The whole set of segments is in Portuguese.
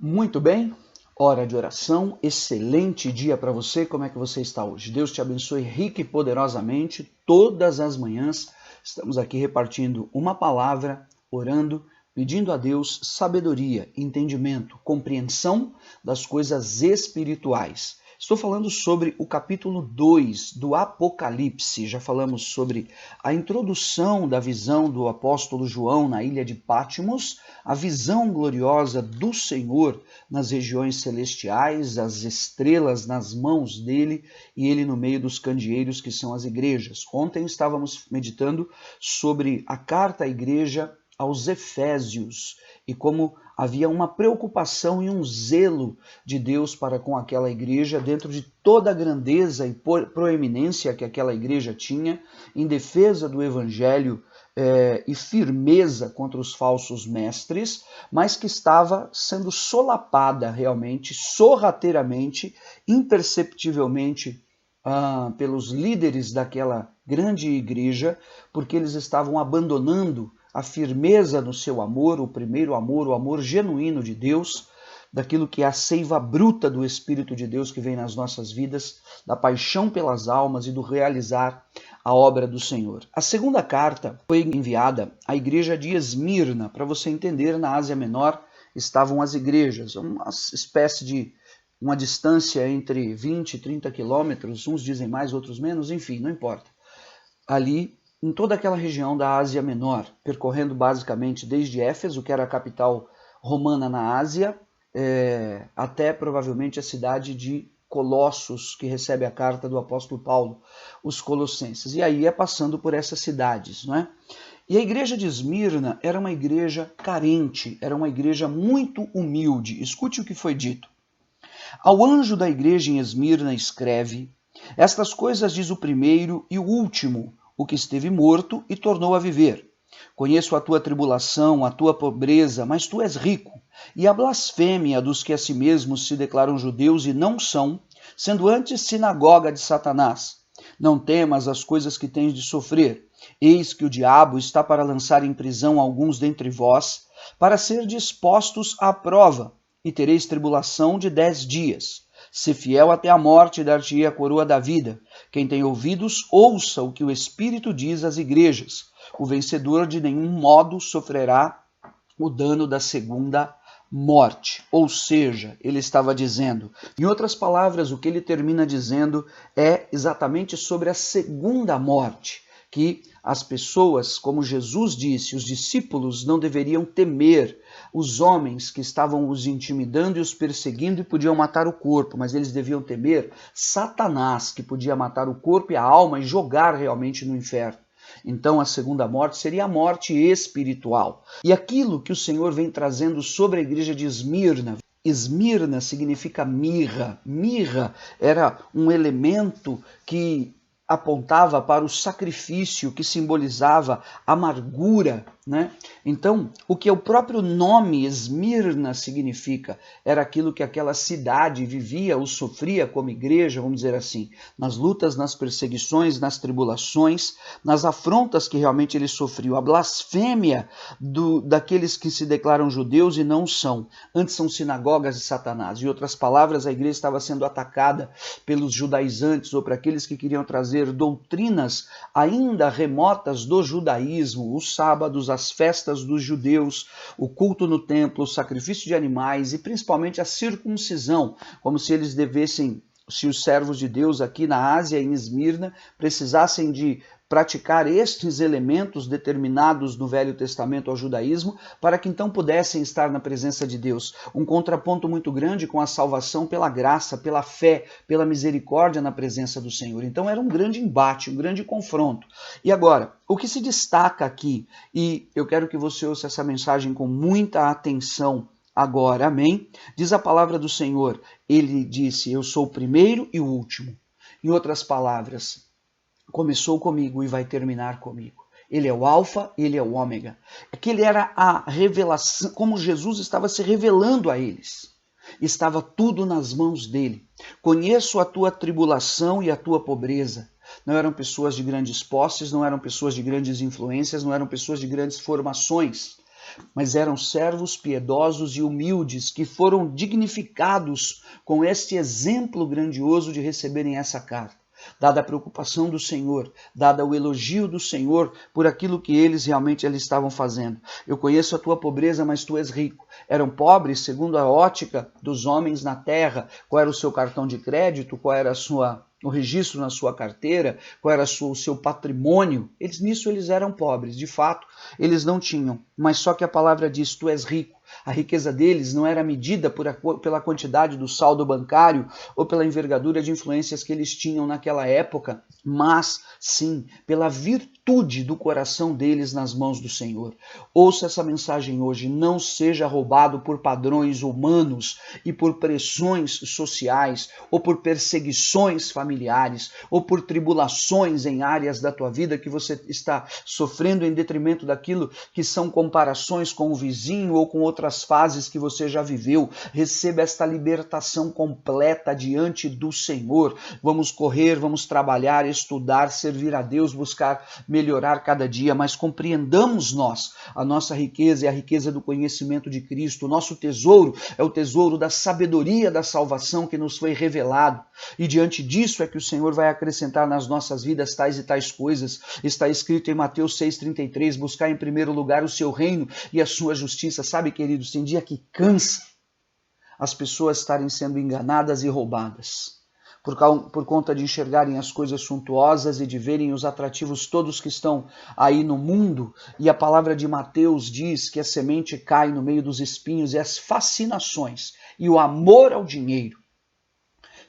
Muito bem, hora de oração, excelente dia para você, como é que você está hoje? Deus te abençoe rica e poderosamente, todas as manhãs estamos aqui repartindo uma palavra, orando, pedindo a Deus sabedoria, entendimento, compreensão das coisas espirituais. Estou falando sobre o capítulo 2 do Apocalipse. Já falamos sobre a introdução da visão do apóstolo João na ilha de Patmos, a visão gloriosa do Senhor nas regiões celestiais, as estrelas nas mãos dele e ele no meio dos candeeiros que são as igrejas. Ontem estávamos meditando sobre a carta à igreja aos Efésios e como havia uma preocupação e um zelo de Deus para com aquela igreja dentro de toda a grandeza e proeminência que aquela igreja tinha em defesa do evangelho e firmeza contra os falsos mestres, mas que estava sendo solapada realmente, sorrateiramente, imperceptivelmente pelos líderes daquela grande igreja, porque eles estavam abandonando a firmeza no seu amor, o primeiro amor, o amor genuíno de Deus, daquilo que é a seiva bruta do Espírito de Deus que vem nas nossas vidas, da paixão pelas almas e do realizar a obra do Senhor. A segunda carta foi enviada à igreja de Esmirna. Para você entender, na Ásia Menor estavam as igrejas, uma espécie de uma distância entre 20 e 30 quilômetros, uns dizem mais, outros menos, enfim, não importa. Ali, em toda aquela região da Ásia Menor, percorrendo basicamente desde Éfeso, que era a capital romana na Ásia, até provavelmente a cidade de Colossos, que recebe a carta do apóstolo Paulo, os colossenses. E aí passando por essas cidades, não é? E a igreja de Esmirna era uma igreja carente, era uma igreja muito humilde. Escute o que foi dito. Ao anjo da igreja em Esmirna escreve: estas coisas diz o primeiro e o último, o que esteve morto e tornou a viver. Conheço a tua tribulação, a tua pobreza, mas tu és rico, e a blasfêmia dos que a si mesmos se declaram judeus e não são, sendo antes sinagoga de Satanás. Não temas as coisas que tens de sofrer. Eis que o diabo está para lançar em prisão alguns dentre vós, para ser dispostos à prova, e tereis tribulação de 10 dias. Se fiel até a morte, dar-te-ei a coroa da vida. Quem tem ouvidos, ouça o que o Espírito diz às igrejas. O vencedor de nenhum modo sofrerá o dano da segunda morte. Ou seja, ele estava dizendo, em outras palavras, o que ele termina dizendo é exatamente sobre a segunda morte, que as pessoas, como Jesus disse, os discípulos não deveriam temer os homens que estavam os intimidando e os perseguindo e podiam matar o corpo, mas eles deviam temer Satanás, que podia matar o corpo e a alma e jogar realmente no inferno. Então a segunda morte seria a morte espiritual. E aquilo que o Senhor vem trazendo sobre a igreja de Esmirna, Esmirna significa mirra. Mirra era um elemento que apontava para o sacrifício, que simbolizava amargura, né? Então, o que o próprio nome Esmirna significa era aquilo que aquela cidade vivia ou sofria como igreja, vamos dizer assim, nas lutas, nas perseguições, nas tribulações, nas afrontas que realmente eles sofriam, a blasfêmia daqueles que se declaram judeus e não são, antes são sinagogas de Satanás. Em outras palavras, a igreja estava sendo atacada pelos judaizantes ou para aqueles que queriam trazer doutrinas ainda remotas do judaísmo, os sábados, as festas dos judeus, o culto no templo, o sacrifício de animais e principalmente a circuncisão, como se eles devessem, se os servos de Deus aqui na Ásia, em Esmirna, precisassem de praticar estes elementos determinados no Velho Testamento ao judaísmo, para que então pudessem estar na presença de Deus. Um contraponto muito grande com a salvação pela graça, pela fé, pela misericórdia na presença do Senhor. Então era um grande embate, um grande confronto. E agora, o que se destaca aqui, e eu quero que você ouça essa mensagem com muita atenção agora, amém? Diz a palavra do Senhor, ele disse, eu sou o primeiro e o último. Em outras palavras, começou comigo e vai terminar comigo. Ele é o alfa, ele é o ômega. Aquele era a revelação, como Jesus estava se revelando a eles. Estava tudo nas mãos dele. Conheço a tua tribulação e a tua pobreza. Não eram pessoas de grandes posses, não eram pessoas de grandes influências, não eram pessoas de grandes formações. mas eram servos piedosos e humildes que foram dignificados com este exemplo grandioso de receberem essa carta. Dada a preocupação do Senhor, dada o elogio do Senhor por aquilo que eles realmente estavam fazendo. Eu conheço a tua pobreza, mas tu és rico. Eram pobres segundo a ótica dos homens na terra. Qual era o seu cartão de crédito? Qual era o registro na sua carteira? Qual era o seu patrimônio? Nisso eles eram pobres, de fato, eles não tinham. Mas só que a palavra diz, tu és rico. A riqueza deles não era medida pela quantidade do saldo bancário ou pela envergadura de influências que eles tinham naquela época, mas sim pela virtude do coração deles nas mãos do Senhor. Ouça essa mensagem hoje, não seja roubado por padrões humanos e por pressões sociais ou por perseguições familiares ou por tribulações em áreas da tua vida que você está sofrendo em detrimento daquilo que são comparações com o vizinho ou com outras fases que você já viveu. Receba esta libertação completa diante do Senhor. Vamos correr, vamos trabalhar, estudar, servir a Deus, buscar melhorar cada dia, mas compreendamos nós a nossa riqueza é a riqueza do conhecimento de Cristo. O nosso tesouro é o tesouro da sabedoria da salvação que nos foi revelado. E diante disso é que o Senhor vai acrescentar nas nossas vidas tais e tais coisas. Está escrito em Mateus 6,33, buscar em primeiro lugar o seu reino e a sua justiça. Sabe, queridos, tem dia que cansa as pessoas estarem sendo enganadas e roubadas por conta de enxergarem as coisas suntuosas e de verem os atrativos todos que estão aí no mundo. E a palavra de Mateus diz que a semente cai no meio dos espinhos e as fascinações e o amor ao dinheiro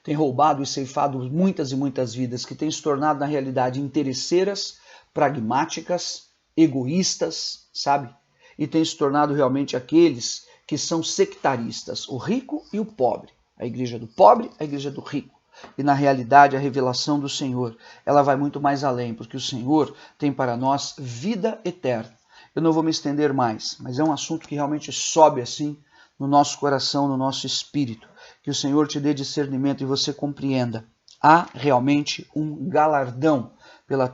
tem roubado e ceifado muitas e muitas vidas que têm se tornado na realidade interesseiras, pragmáticas, egoístas, sabe? E têm se tornado realmente aqueles que são sectaristas, o rico e o pobre, a igreja do pobre, a igreja do rico. E na realidade a revelação do Senhor, ela vai muito mais além, porque o Senhor tem para nós vida eterna. Eu não vou me estender mais, mas é um assunto que realmente sobe assim no nosso coração, no nosso espírito. Que o Senhor te dê discernimento e você compreenda. Há realmente um galardão pela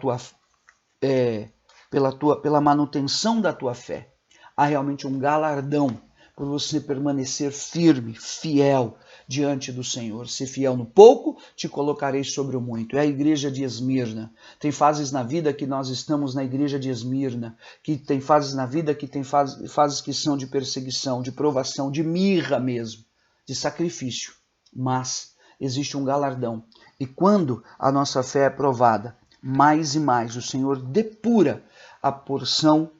manutenção da tua fé. Há realmente um galardão por você permanecer firme, fiel diante do Senhor. Se fiel no pouco, te colocarei sobre o muito. É a igreja de Esmirna. Tem fases na vida que nós estamos na igreja de Esmirna, que tem fases na vida que tem fases que são de perseguição, de provação, de mirra mesmo, de sacrifício. Mas existe um galardão. E quando a nossa fé é provada, mais e mais o Senhor depura a porção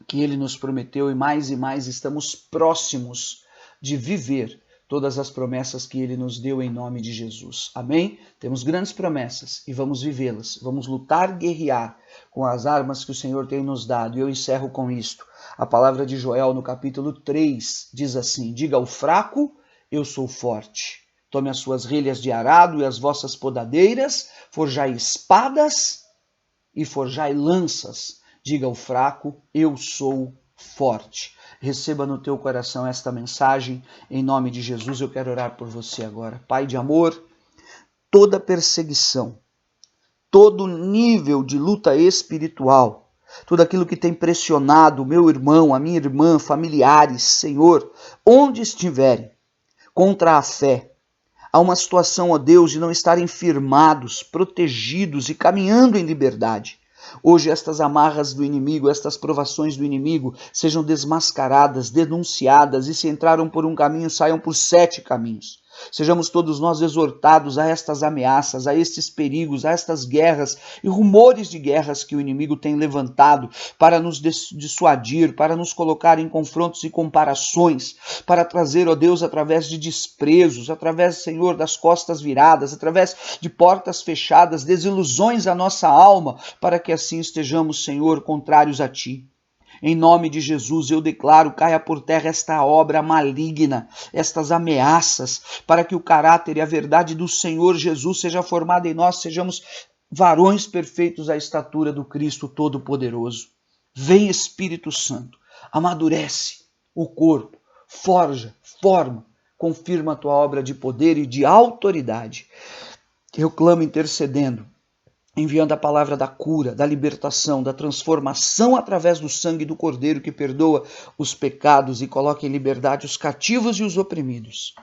que Ele nos prometeu e mais estamos próximos de viver todas as promessas que Ele nos deu em nome de Jesus. Amém? Temos grandes promessas e vamos vivê-las. Vamos lutar, guerrear com as armas que o Senhor tem nos dado. E eu encerro com isto. A palavra de Joel no capítulo 3 diz assim: diga ao fraco, eu sou forte. Tome as suas relhas de arado e as vossas podadeiras, forjai espadas e forjai lanças. Diga ao fraco, eu sou forte. Receba no teu coração esta mensagem, em nome de Jesus. Eu quero orar por você agora. Pai de amor, toda perseguição, todo nível de luta espiritual, tudo aquilo que tem pressionado o meu irmão, a minha irmã, familiares, Senhor, onde estiverem, contra a fé, há uma situação, ó Deus, de não estarem firmados, protegidos e caminhando em liberdade. Hoje estas amarras do inimigo, estas provações do inimigo sejam desmascaradas, denunciadas e se entraram por um caminho, saiam por 7 caminhos. Sejamos todos nós exortados a estas ameaças, a estes perigos, a estas guerras e rumores de guerras que o inimigo tem levantado para nos dissuadir, para nos colocar em confrontos e comparações, para trazer, ó Deus, através de desprezos, através, Senhor, das costas viradas, através de portas fechadas, desilusões à nossa alma, para que assim estejamos, Senhor, contrários a Ti. Em nome de Jesus, eu declaro, caia por terra esta obra maligna, estas ameaças, para que o caráter e a verdade do Senhor Jesus seja formada em nós, sejamos varões perfeitos à estatura do Cristo Todo-Poderoso. Vem, Espírito Santo, amadurece o corpo, forja, forma, confirma a tua obra de poder e de autoridade. Eu clamo intercedendo enviando a palavra da cura, da libertação, da transformação através do sangue do Cordeiro que perdoa os pecados e coloca em liberdade os cativos e os oprimidos.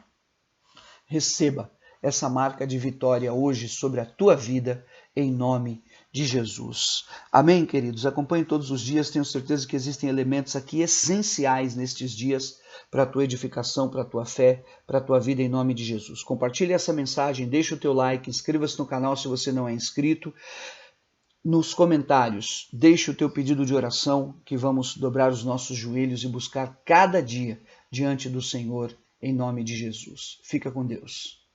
Receba essa marca de vitória hoje sobre a tua vida, em nome de Jesus. Amém, queridos? Acompanhe todos os dias, tenho certeza que existem elementos aqui essenciais nestes dias para a tua edificação, para a tua fé, para a tua vida, em nome de Jesus. Compartilhe essa mensagem, deixa o teu like, inscreva-se no canal se você não é inscrito. Nos comentários, deixe o teu pedido de oração, que vamos dobrar os nossos joelhos e buscar cada dia diante do Senhor, em nome de Jesus. Fica com Deus.